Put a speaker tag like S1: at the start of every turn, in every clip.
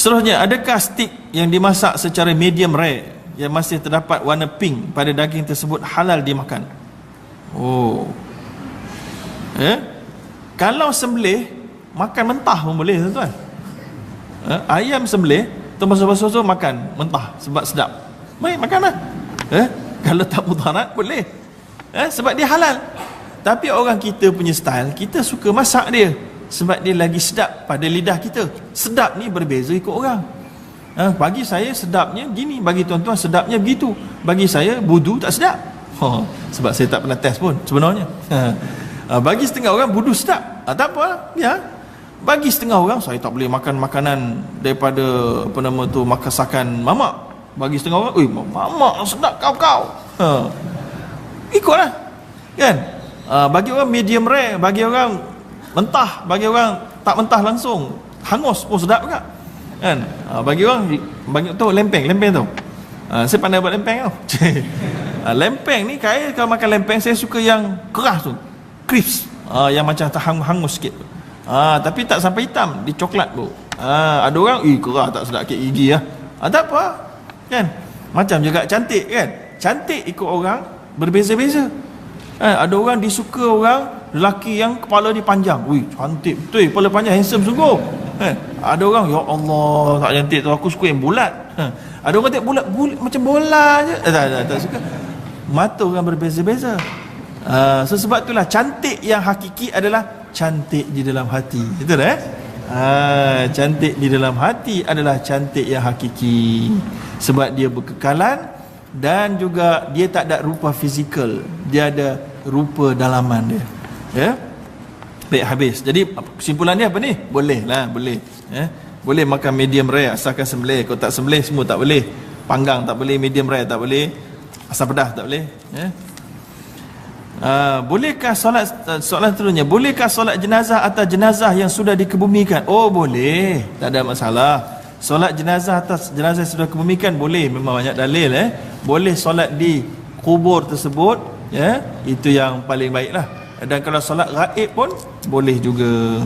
S1: Seterusnya, adakah stik yang dimasak secara medium rare yang masih terdapat warna pink pada daging tersebut halal dimakan? Oh, kalau sembelih makan mentah pun boleh, tuan-tuan. Ayam sembelih terbasuh-basuh makan mentah sebab sedap, baik, makanlah. Kalau tak mudarat boleh, sebab dia halal. Tapi orang kita punya style, kita suka masak dia sebab dia lagi sedap pada lidah kita. Sedap ni berbeza ikut orang. Bagi saya sedapnya gini, bagi tuan-tuan sedapnya begitu. Bagi saya budu tak sedap. Sebab saya tak pernah test pun sebenarnya. Bagi setengah orang budu sedap. Tak apa, ya. Bagi setengah orang, saya tak boleh makan makanan daripada makasakan mamak. Bagi setengah orang, mamak sedap kau. Ikutlah, kan? Bagi orang medium rare, bagi orang mentah, bagi orang tak mentah langsung, hangus pun sedap juga, kan? Bagi orang, bagi tu lempeng tu. Saya pandai buat lempeng tau. Lempeng ni, kalau makan lempeng saya suka yang keras tu, crisp, yang macam hangus sikit tu. Tapi tak sampai hitam, dia coklat tu. Ada orang, keras tak sedap sikit gigi lah. Tak apa, kan? Macam juga cantik, kan? Cantik ikut orang berbeza-beza. Ada orang disuka orang lelaki yang kepala dia panjang. Cantik betul, kepala panjang, handsome sungguh. Ada orang, ya Allah, tak cantik tu, aku suka yang bulat. Ada orang tak bulat macam bola je. Tak suka. Mata orang berbeza-beza. Sebab itulah cantik yang hakiki adalah cantik di dalam hati. Betul cantik di dalam hati adalah cantik yang hakiki. Sebab dia berkekalan dan juga dia tak ada rupa fizikal, dia ada rupa dalaman dia. Baik, habis. Jadi kesimpulan dia apa ni? Boleh lah, boleh. Boleh makan medium rare asalkan sembelih. Kalau tak sembelih semua tak boleh. Panggang tak boleh, medium rare tak boleh, asam pedas tak boleh. Bolehkah soalan seterusnya, bolehkah solat jenazah atas jenazah yang sudah dikebumikan? Oh, boleh, tak ada masalah. Solat jenazah atas jenazah yang sudah dikebumikan boleh, memang banyak dalil. Boleh solat di kubur tersebut, itu yang paling baiklah. Dan kalau solat gaib pun boleh juga.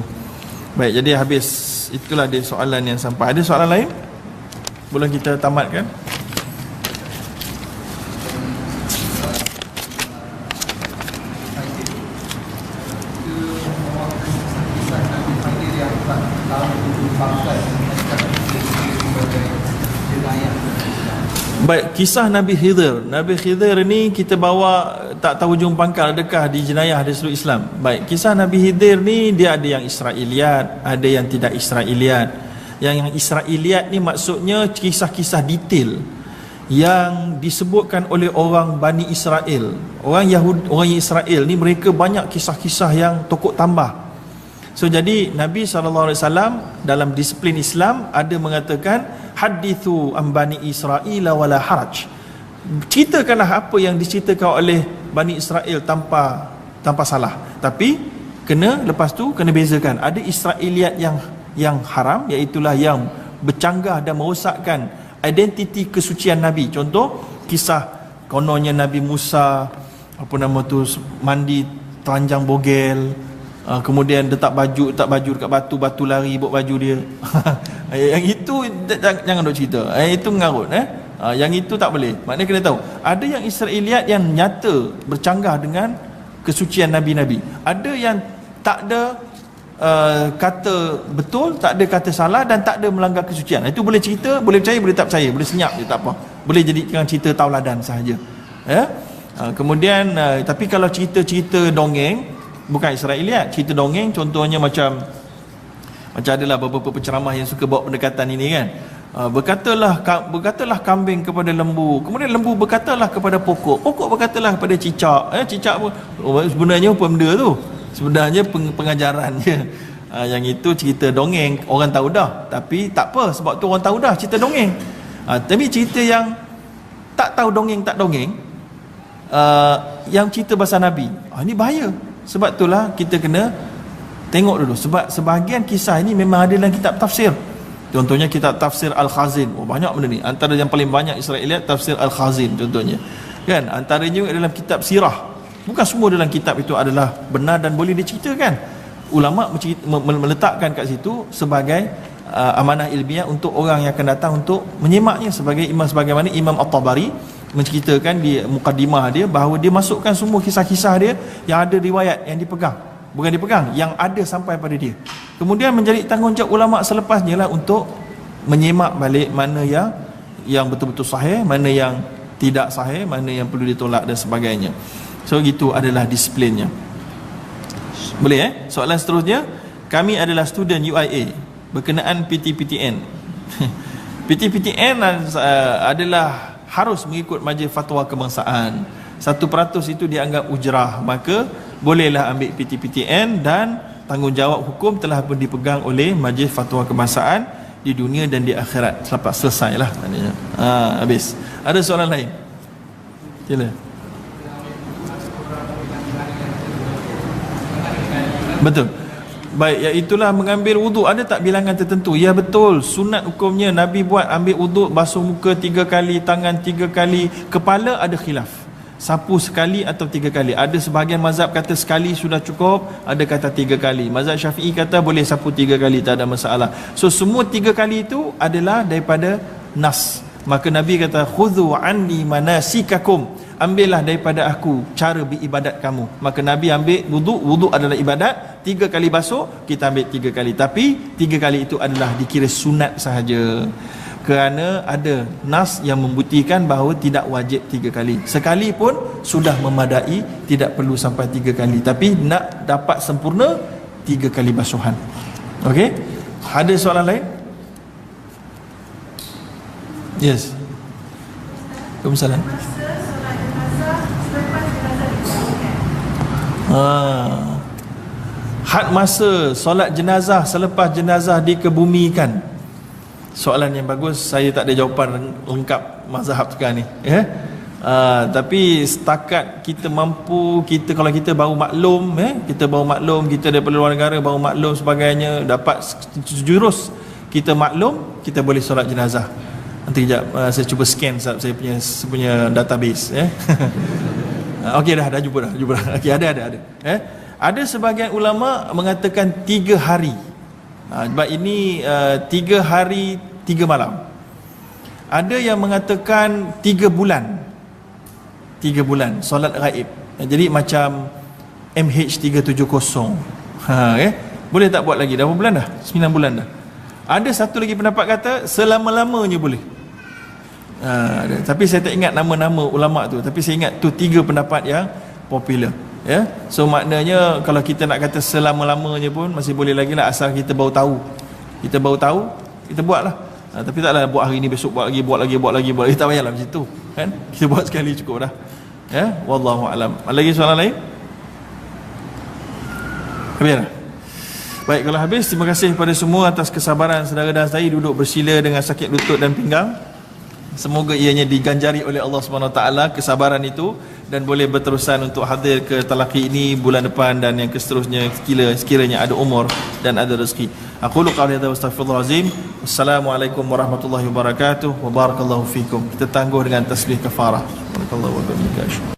S1: Baik, jadi habis. Itulah dia soalan yang sampai. Ada soalan lain? Boleh kita tamatkan? Baik, kisah Nabi Khidir. Nabi Khidir ni kita bawa tak tahu hujung pangkal, adakah di jenayah di seluruh Islam. Baik, kisah Nabi Khidir ni dia ada yang Israiliyat, ada yang tidak Israiliyat. Yang Israiliyat ni maksudnya kisah-kisah detail yang disebutkan oleh orang Bani Israel. Orang Yahudi, orang Israel ni mereka banyak kisah-kisah yang tokok tambah. So jadi Nabi SAW dalam disiplin Islam ada mengatakan hadithu an Bani Israel wala haraj. Ceritakanlah apa yang diceritakan oleh Bani Israel tanpa salah. Tapi lepas tu kena bezakan. Ada Israiliyat yang haram, iaitulah yang bercanggah dan merosakkan identiti kesucian Nabi. Contoh kisah kononnya Nabi Musa mandi telanjang bogel, kemudian letak baju dekat batu lari bawa baju dia. Yang itu jangan duk cerita. Itu mengarut. Yang itu tak boleh. Maknanya kena tahu, ada yang Israiliyat yang nyata bercanggah dengan kesucian nabi-nabi. Ada yang tak ada kata betul, tak ada kata salah dan tak ada melanggar kesucian. Itu boleh cerita, boleh percaya, boleh tak percaya, boleh senyap je, tak apa. Boleh jadikan cerita tauladan sahaja. Kemudian tapi kalau cerita-cerita dongeng, bukan Israiliyat, cerita dongeng, contohnya macam adalah beberapa penceramah yang suka bawa pendekatan ini, kan. Berkatalah kambing kepada lembu, kemudian lembu berkatalah kepada pokok berkatalah kepada cicak. Cicak pun sebenarnya apa benda tu? Sebenarnya pengajaran je. Yang itu cerita dongeng, orang tahu dah. Tapi tak apa, sebab tu orang tahu dah cerita dongeng. Tapi cerita yang tak tahu dongeng tak dongeng, yang cerita bahasa Nabi, ini bahaya. Sebab itulah kita kena tengok dulu. Sebab sebahagian kisah ini memang ada dalam kitab tafsir. Contohnya kitab tafsir Al-Khazin. Banyak benda ni. Antara yang paling banyak Israiliyat tafsir Al-Khazin contohnya, kan. Antaranya dalam kitab sirah. Bukan semua dalam kitab itu adalah benar dan boleh diceritakan. Ulama' meletakkan kat situ sebagai amanah ilmiah untuk orang yang akan datang untuk menyemaknya, sebagai imam, sebagaimana Imam At-Tabari menceritakan di mukadimah dia bahawa dia masukkan semua kisah-kisah dia yang ada riwayat yang dipegang, bukan dipegang, yang ada sampai pada dia. Kemudian menjadi tanggungjawab ulama selepasnya lah untuk menyemak balik mana yang betul-betul sahih, mana yang tidak sahih, mana yang perlu ditolak dan sebagainya. So gitu adalah disiplinnya. Boleh soalan seterusnya, kami adalah student UIA berkenaan PTPTN. PTPTN adalah harus mengikut majlis fatwa kebangsaan. 1% itu dianggap ujrah, maka bolehlah ambil PTPTN dan tanggungjawab hukum telah pun dipegang oleh majlis fatwa kebangsaan di dunia dan di akhirat. Selepas selesai lah maknanya. Habis. Ada soalan lain? Sila. Betul. Baik, iaitulah mengambil wuduk. Ada tak bilangan tertentu? Ya betul, sunat hukumnya Nabi buat ambil wuduk, basuh muka 3 kali, tangan 3 kali, kepala ada khilaf, sapu sekali atau 3 kali. Ada sebahagian mazhab kata sekali sudah cukup, ada kata 3 kali. Mazhab Syafi'i kata boleh sapu 3 kali, tak ada masalah. So semua 3 kali itu adalah daripada nas. Maka Nabi kata khudhu anni manasikakum, ambillah daripada aku cara beribadat kamu. Maka Nabi ambil wuduk, wuduk adalah ibadat, 3 kali basuh, kita ambil 3 kali. Tapi 3 kali itu adalah dikira sunat sahaja, kerana ada nas yang membuktikan bahawa tidak wajib 3 kali. Sekali pun sudah memadai, tidak perlu sampai 3 kali. Tapi nak dapat sempurna 3 kali basuhan. Okey? Ada soalan lain? Yes. Waalaikumsalam. Had masa solat jenazah selepas jenazah dikebumikan. Soalan yang bagus. Saya tak ada jawapan lengkap mazhab sekarang ni, tapi setakat kita mampu, kita kalau kita baru maklum, kita baru maklum, kita daripada luar negara baru maklum sebagainya, dapat jurus kita maklum, kita boleh solat jenazah. Nanti kejap saya cuba scan saya punya database. Okey dah jumpa dah. Okey ada. Ada sebahagian ulama mengatakan 3 hari. Sebab ini 3 hari 3 malam. Ada yang mengatakan 3 bulan. 3 bulan solat ghaib. Jadi macam MH370. Boleh tak buat lagi? Dah berapa bulan dah? 9 bulan dah. Ada satu lagi pendapat kata selama-lamanya boleh. Tapi saya tak ingat nama-nama ulama tu, tapi saya ingat tu 3 pendapat yang popular. So maknanya kalau kita nak kata selama-lamanya pun masih boleh lagi lah, asal kita baru tahu. Kita buat lah. Tapi taklah buat hari ni, besok buat lagi. Tak payahlah macam tu, kan? Kita buat sekali cukup dah. Wallahu alam. Ada lagi soalan lain? Habis dah? Baik, kalau habis, terima kasih kepada semua atas kesabaran saudara dan saya duduk bersila dengan sakit lutut dan pinggang. Semoga ianya diganjari oleh Allah SWT kesabaran itu, dan boleh berterusan untuk hadir ke talaqi ini bulan depan dan yang seterusnya sekiranya ada umur dan ada rezeki. Aqulu qawli hadza wa astaghfirullahalazim. Wassalamualaikum warahmatullahi wabarakatuh. Wa barakallahu fikum. Kita tangguh dengan tasbih kafarah. Barakallahu wa bihamdihi.